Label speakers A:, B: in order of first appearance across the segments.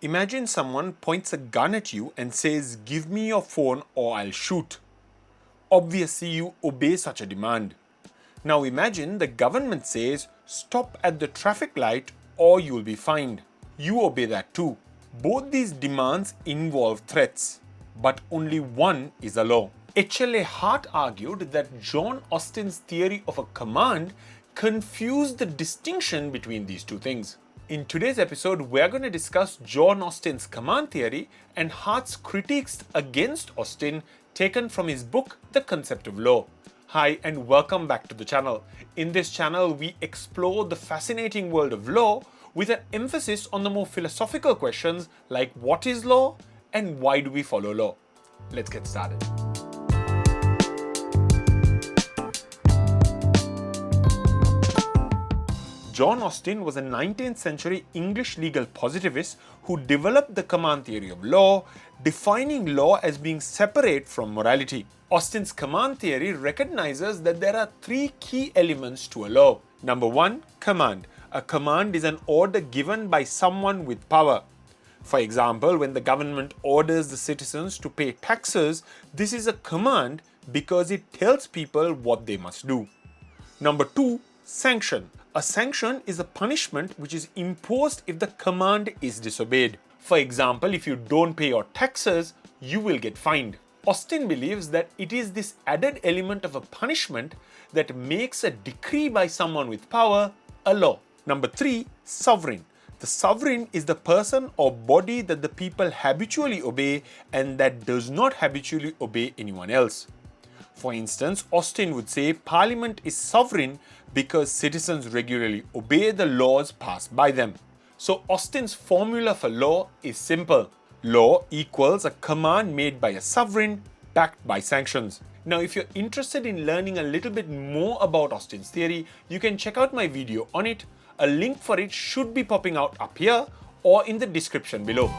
A: Imagine someone points a gun at you and says, "Give me your phone or I'll shoot." Obviously, you obey such a demand. Now imagine the government says, "Stop at the traffic light or you'll be fined." You obey that too. Both these demands involve threats, but only one is a law. H.L.A. Hart argued that John Austin's theory of a command confused the distinction between these two things. In today's episode, we're going to discuss John Austin's command theory and Hart's critiques against Austin taken from his book, The Concept of Law. Hi and welcome back to the channel. In this channel, we explore the fascinating world of law with an emphasis on the more philosophical questions like what is law and why do we follow law. Let's get started. John Austin was a 19th century English legal positivist who developed the command theory of law, defining law as being separate from morality. Austin's command theory recognizes that there are three key elements to a law. Number one, command. A command is an order given by someone with power. For example, when the government orders the citizens to pay taxes, this is a command because it tells people what they must do. Number two, sanction. A sanction is a punishment which is imposed if the command is disobeyed. For example, if you don't pay your taxes, you will get fined. Austin believes that it is this added element of a punishment that makes a decree by someone with power a law. Number three, sovereign. The sovereign is the person or body that the people habitually obey and that does not habitually obey anyone else. For instance, Austin would say Parliament is sovereign because citizens regularly obey the laws passed by them. So Austin's formula for law is simple. Law equals a command made by a sovereign backed by sanctions. Now, if you're interested in learning a little bit more about Austin's theory, you can check out my video on it. A link for it should be popping out up here or in the description below.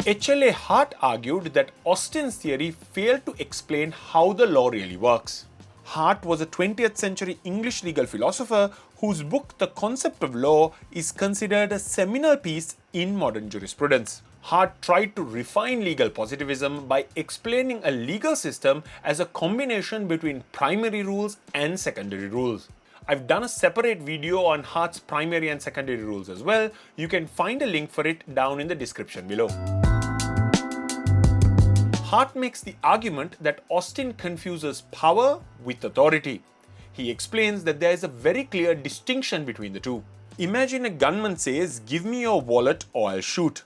A: H.L.A. Hart argued that Austin's theory failed to explain how the law really works. Hart was a 20th century English legal philosopher whose book, The Concept of Law, is considered a seminal piece in modern jurisprudence. Hart tried to refine legal positivism by explaining a legal system as a combination between primary rules and secondary rules. I've done a separate video on Hart's primary and secondary rules as well. You can find a link for it down in the description below. Hart makes the argument that Austin confuses power with authority. He explains that there is a very clear distinction between the two. Imagine a gunman says, "Give me your wallet or I'll shoot."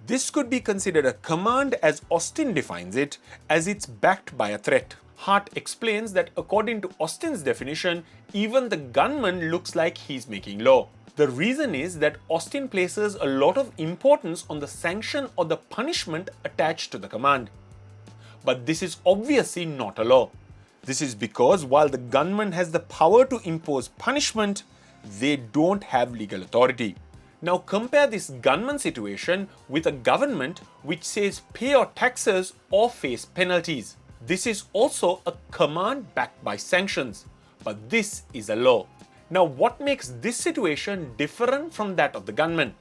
A: This could be considered a command as Austin defines it, as it's backed by a threat. Hart explains that according to Austin's definition, even the gunman looks like he's making law. The reason is that Austin places a lot of importance on the sanction or the punishment attached to the command. But this is obviously not a law. This is because while the gunman has the power to impose punishment, they don't have legal authority. Now compare this gunman situation with a government which says pay your taxes or face penalties. This is also a command backed by sanctions, but this is a law. Now, what makes this situation different from that of the gunman?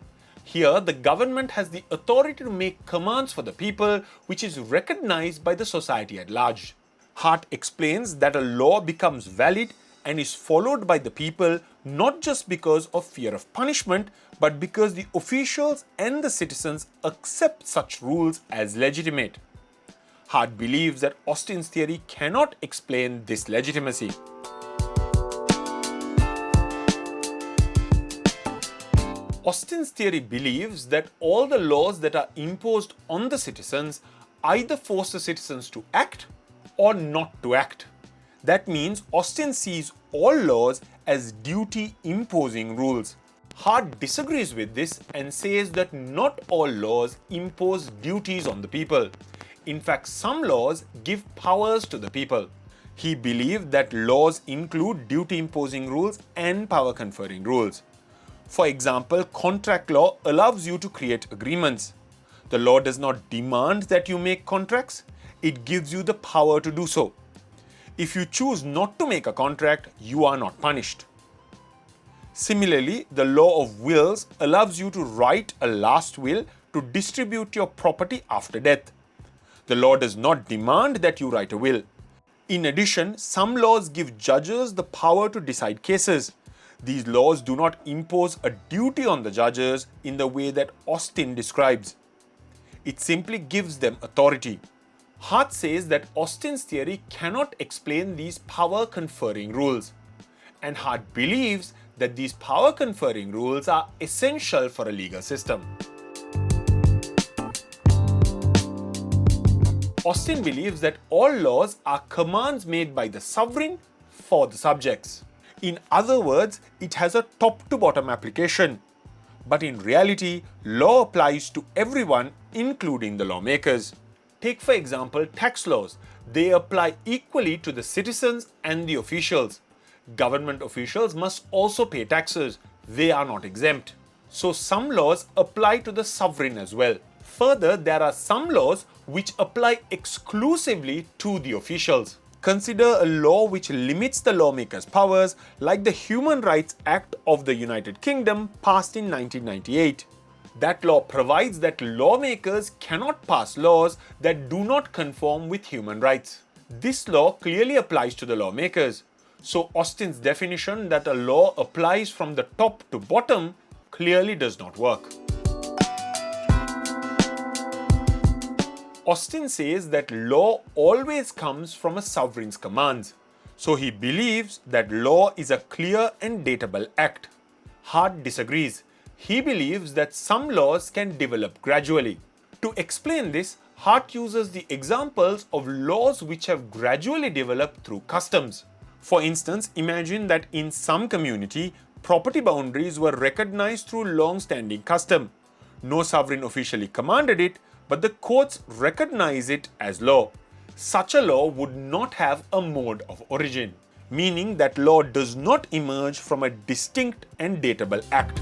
A: Here, the government has the authority to make commands for the people, which is recognized by the society at large. Hart explains that a law becomes valid and is followed by the people not just because of fear of punishment, but because the officials and the citizens accept such rules as legitimate. Hart believes that Austin's theory cannot explain this legitimacy. Austin's theory believes that all the laws that are imposed on the citizens either force the citizens to act or not to act. That means Austin sees all laws as duty-imposing rules. Hart disagrees with this and says that not all laws impose duties on the people. In fact, some laws give powers to the people. He believed that laws include duty-imposing rules and power-conferring rules. For example, contract law allows you to create agreements. The law does not demand that you make contracts, it gives you the power to do so. If you choose not to make a contract, you are not punished. Similarly, the law of wills allows you to write a last will to distribute your property after death. The law does not demand that you write a will. In addition, some laws give judges the power to decide cases. These laws do not impose a duty on the judges in the way that Austin describes. It simply gives them authority. Hart says that Austin's theory cannot explain these power-conferring rules. And Hart believes that these power-conferring rules are essential for a legal system. Austin believes that all laws are commands made by the sovereign for the subjects. In other words, it has a top-to-bottom application. But in reality, law applies to everyone, including the lawmakers. Take, for example, tax laws. They apply equally to the citizens and the officials. Government officials must also pay taxes. They are not exempt. So some laws apply to the sovereign as well. Further, there are some laws which apply exclusively to the officials. Consider a law which limits the lawmakers' powers, like the Human Rights Act of the United Kingdom passed in 1998. That law provides that lawmakers cannot pass laws that do not conform with human rights. This law clearly applies to the lawmakers. So Austin's definition that a law applies from the top to bottom clearly does not work. Austin says that law always comes from a sovereign's commands. So he believes that law is a clear and datable act. Hart disagrees. He believes that some laws can develop gradually. To explain this, Hart uses the examples of laws which have gradually developed through customs. For instance, imagine that in some community, property boundaries were recognized through long-standing custom. No sovereign officially commanded it, but the courts recognize it as law. Such a law would not have a mode of origin, meaning that law does not emerge from a distinct and datable act.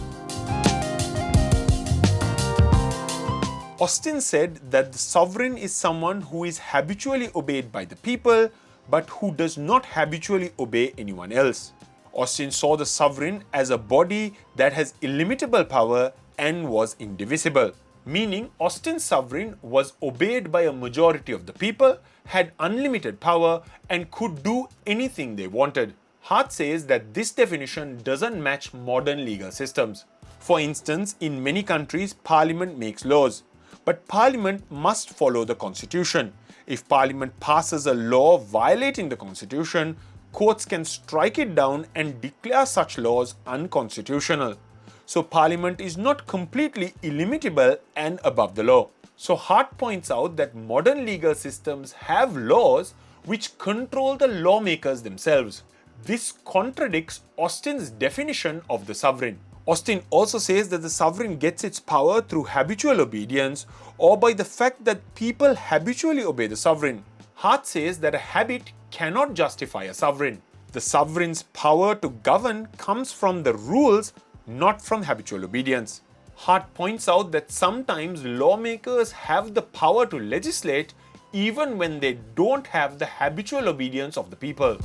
A: Austin said that the sovereign is someone who is habitually obeyed by the people, but who does not habitually obey anyone else. Austin saw the sovereign as a body that has illimitable power and was indivisible, meaning Austin's sovereign was obeyed by a majority of the people, had unlimited power, and could do anything they wanted. Hart says that this definition doesn't match modern legal systems. For instance, in many countries, Parliament makes laws, but Parliament must follow the Constitution. If Parliament passes a law violating the Constitution, courts can strike it down and declare such laws unconstitutional. So Parliament is not completely illimitable and above the law. So Hart points out that modern legal systems have laws which control the lawmakers themselves. This contradicts Austin's definition of the sovereign. Austin also says that the sovereign gets its power through habitual obedience or by the fact that people habitually obey the sovereign. Hart says that a habit cannot justify a sovereign. The sovereign's power to govern comes from the rules, not from habitual obedience. Hart points out that sometimes lawmakers have the power to legislate even when they don't have the habitual obedience of the people.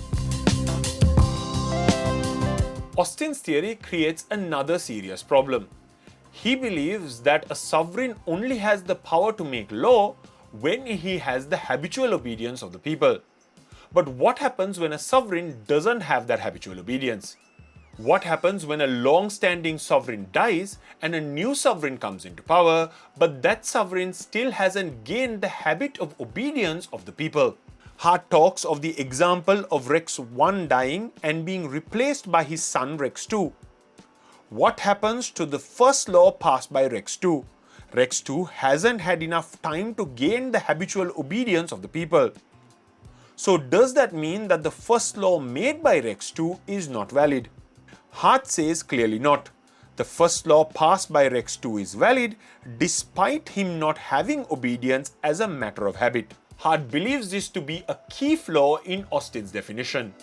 A: Austin's theory creates another serious problem. He believes that a sovereign only has the power to make law when he has the habitual obedience of the people. But what happens when a sovereign doesn't have that habitual obedience? What happens when a long-standing sovereign dies and a new sovereign comes into power, but that sovereign still hasn't gained the habit of obedience of the people? Hart talks of the example of Rex I dying and being replaced by his son Rex II. What happens to the first law passed by Rex II? Rex II hasn't had enough time to gain the habitual obedience of the people. So does that mean that the first law made by Rex II is not valid? Hart says clearly not. The first law passed by Rex II is valid despite him not having obedience as a matter of habit. Hart believes this to be a key flaw in Austin's definition.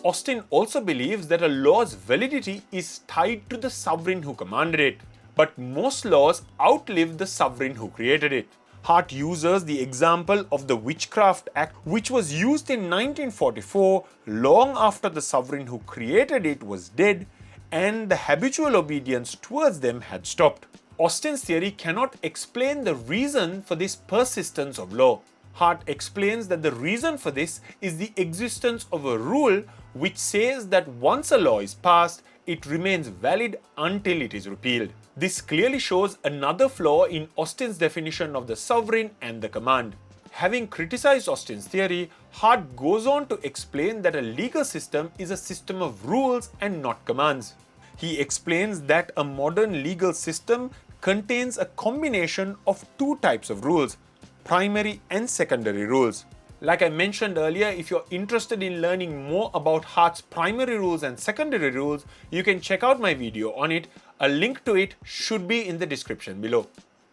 A: Austin also believes that a law's validity is tied to the sovereign who commanded it, but most laws outlive the sovereign who created it. Hart uses the example of the Witchcraft Act, which was used in 1944 long after the sovereign who created it was dead and the habitual obedience towards them had stopped. Austin's theory cannot explain the reason for this persistence of law. Hart explains that the reason for this is the existence of a rule which says that once a law is passed, it remains valid until it is repealed. This clearly shows another flaw in Austin's definition of the sovereign and the command. Having criticized Austin's theory, Hart goes on to explain that a legal system is a system of rules and not commands. He explains that a modern legal system contains a combination of two types of rules, primary and secondary rules. Like I mentioned earlier, if you're interested in learning more about Hart's primary rules and secondary rules, you can check out my video on it. A link to it should be in the description below.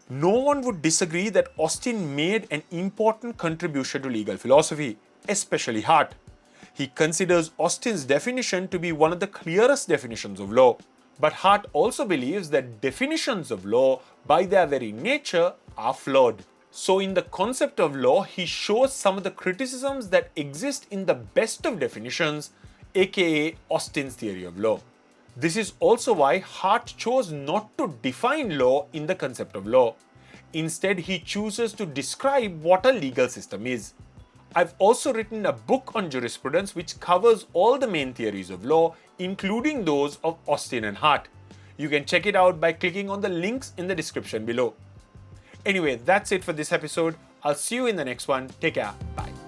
A: No one would disagree that Austin made an important contribution to legal philosophy, especially Hart. He considers Austin's definition to be one of the clearest definitions of law. But Hart also believes that definitions of law, by their very nature, are flawed. So in the concept of law, he shows some of the criticisms that exist in the best of definitions, aka Austin's theory of law. This is also why Hart chose not to define law in the concept of law. Instead, he chooses to describe what a legal system is. I've also written a book on jurisprudence which covers all the main theories of law, including those of Austin and Hart. You can check it out by clicking on the links in the description below. Anyway, that's it for this episode. I'll see you in the next one. Take care. Bye.